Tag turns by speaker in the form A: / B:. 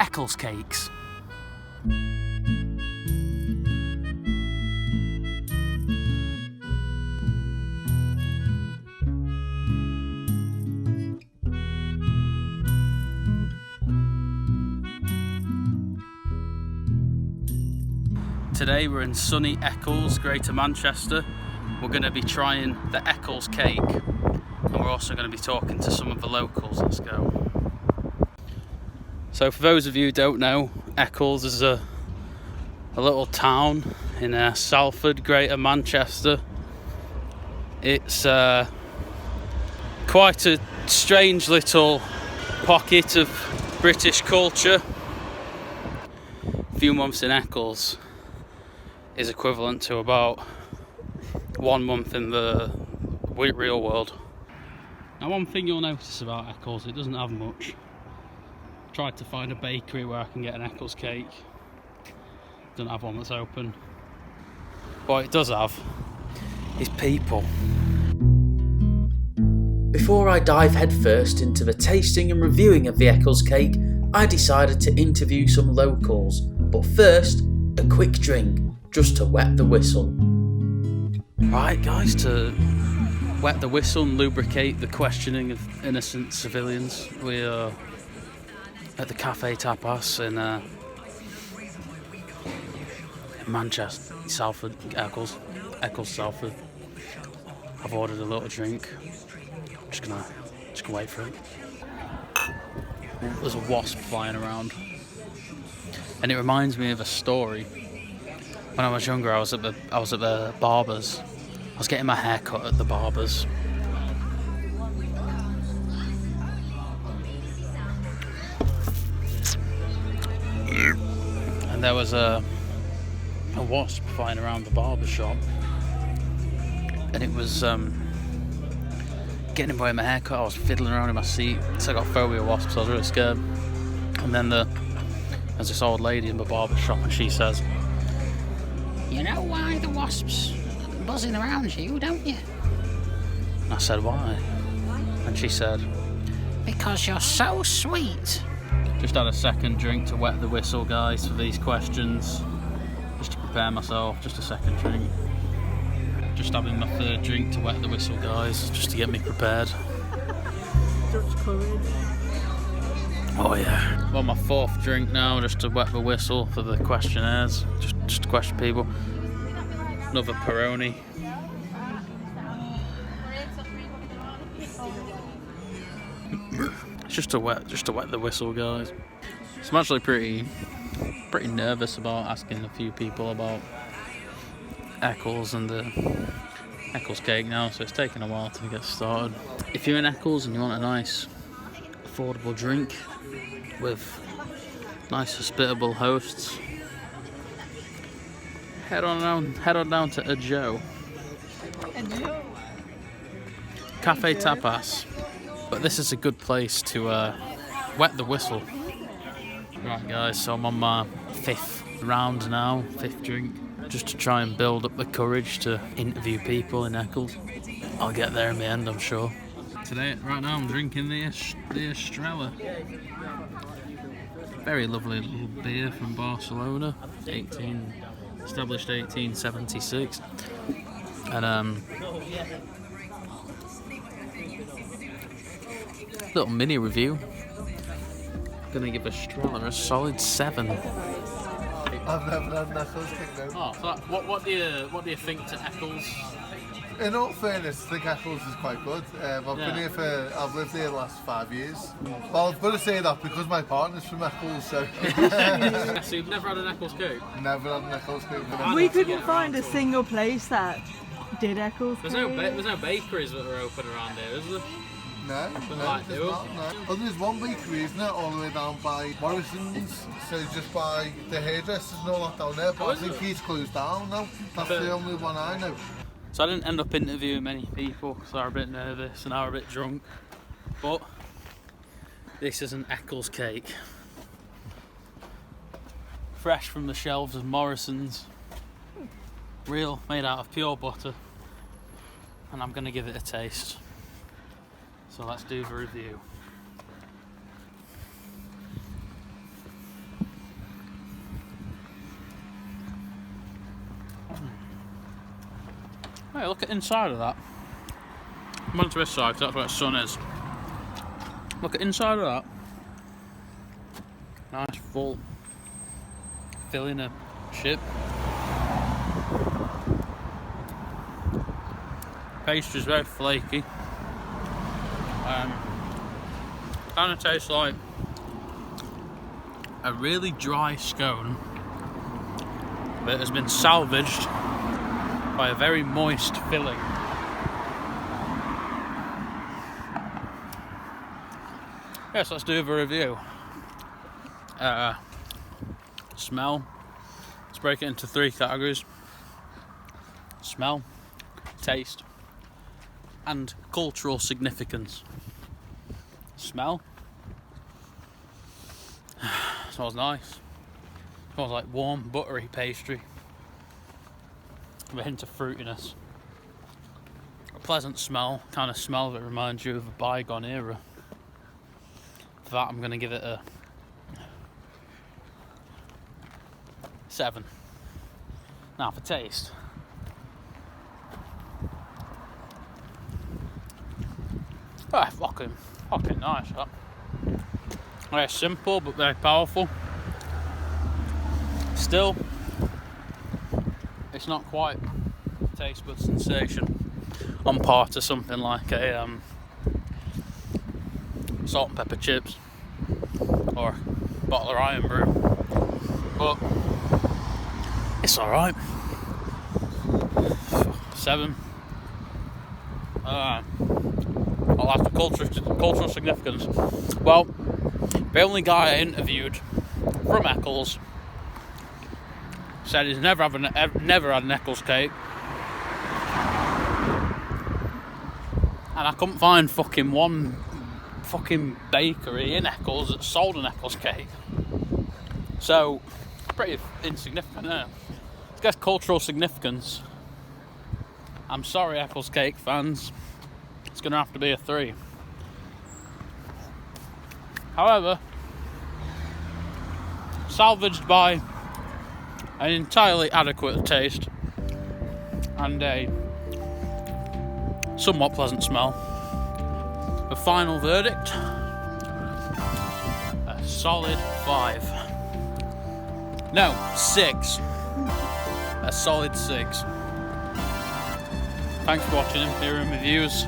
A: Eccles Cakes. Today we're in sunny Eccles, Greater Manchester. We're going to be trying the Eccles Cake, and we're also going to be talking to some of the locals. Let's go. So for those of you who don't know, Eccles is a little town in Salford, Greater Manchester. It's quite a strange little pocket of British culture. A few months in Eccles is equivalent to about 1 month in the real world. Now, one thing you'll notice about Eccles, it doesn't have much. Tried to find a bakery where I can get an Eccles cake. Doesn't have one that's open. What it does have is people.
B: Before I dive headfirst into the tasting and reviewing of the Eccles cake, I decided to interview some locals. But first, a quick drink, just to wet the whistle.
A: Right guys, to wet the whistle and lubricate the questioning of innocent civilians, we are at the Cafe Tapas in Manchester, Salford, Eccles, Salford. I've ordered a little drink. Just gonna wait for it. There's a wasp flying around, and it reminds me of a story. When I was younger, I was at the barber's. I was getting my hair cut at the barber's. And there was a wasp flying around the barber shop, and it was getting away my haircut. I was fiddling around in my seat, so I got phobia of wasps. I was really scared. And then there's this old lady in the barber shop, and she says, "You know why the wasps are buzzing around you, don't you?" And I said, "Why?" And she said, "Because you're so sweet." Just had a second drink to wet the whistle, guys, for these questions. Just to prepare myself, just a second drink. Just having my third drink to wet the whistle, guys, just to get me prepared.
C: Dutch courage.
A: Oh yeah. I'm on my fourth drink now, just to wet the whistle for the questionnaires, just to question people. Another Peroni. It's just to wet the whistle, guys. So I'm actually pretty nervous about asking a few people about Eccles and the Eccles cake now, so it's taken a while to get started. If you're in Eccles and you want a nice, affordable drink with nice, hospitable hosts, head on down to a Joe. Cafe Tapas. But this is a good place to wet the whistle. Right guys, so I'm on my fifth round now, fifth drink, just to try and build up the courage to interview people in Eccles. I'll get there in the end, I'm sure. Right now I'm drinking the Estrella. Very lovely little beer from Barcelona, established 1876. And little mini review. Gonna give Estrella a solid 7.
D: I've never had an Eccles cake though.
A: Oh, so what do you think to Eccles?
D: In all fairness, I think Eccles is quite good. I've lived here the last 5 years. Well, I've got to say that because my partner's from Eccles, so.
A: So you've never had an Eccles cake?
D: Never had an Eccles cake.
C: We couldn't find a single place that did Eccles cake.
A: There's no bakeries that are open around here, is there?
D: No, there's not. No. Well, there's one bakery, isn't it, all the way down by Morrison's, so just by the hairdressers and all that down there, but I think he's closed down now. That's the only one I know.
A: So I didn't end up interviewing many people because I was a bit nervous and I was a bit drunk, but this is an Eccles cake. Fresh from the shelves of Morrison's, real, made out of pure butter, and I'm going to give it a taste. So let's do the review. Hey, look at the inside of that. Come on to this side, because that's where the sun is. Look at the inside of that. Nice, full filling a chip. Pastry's very flaky. Kind of tastes like a really dry scone that has been salvaged by a very moist filling. Yes, let's do a review. Smell. Let's break it into 3 categories: smell, taste, and cultural significance. Smell. Smells nice. Smells like warm, buttery pastry with a hint of fruitiness. A pleasant smell, kind of smell that reminds you of a bygone era. For that, I'm going to give it a 7. Now for taste. Fucking nice. That. Very simple but very powerful. Still, it's not quite a taste bud sensation on par to something like a salt and pepper chips or a bottle of Iron Brew, but it's alright. 7. I'll have the cultural significance. Well, the only guy I interviewed from Eccles said he's never had an Eccles cake, and I couldn't find fucking one fucking bakery in Eccles that sold an Eccles cake. So, pretty insignificant, isn't it? I guess cultural significance. I'm sorry, Eccles Cake fans. It's going to have to be a 3. However, salvaged by an entirely adequate taste and a somewhat pleasant smell. The final verdict: a solid 5. No, 6. A solid 6. Thanks for watching Imperium Reviews.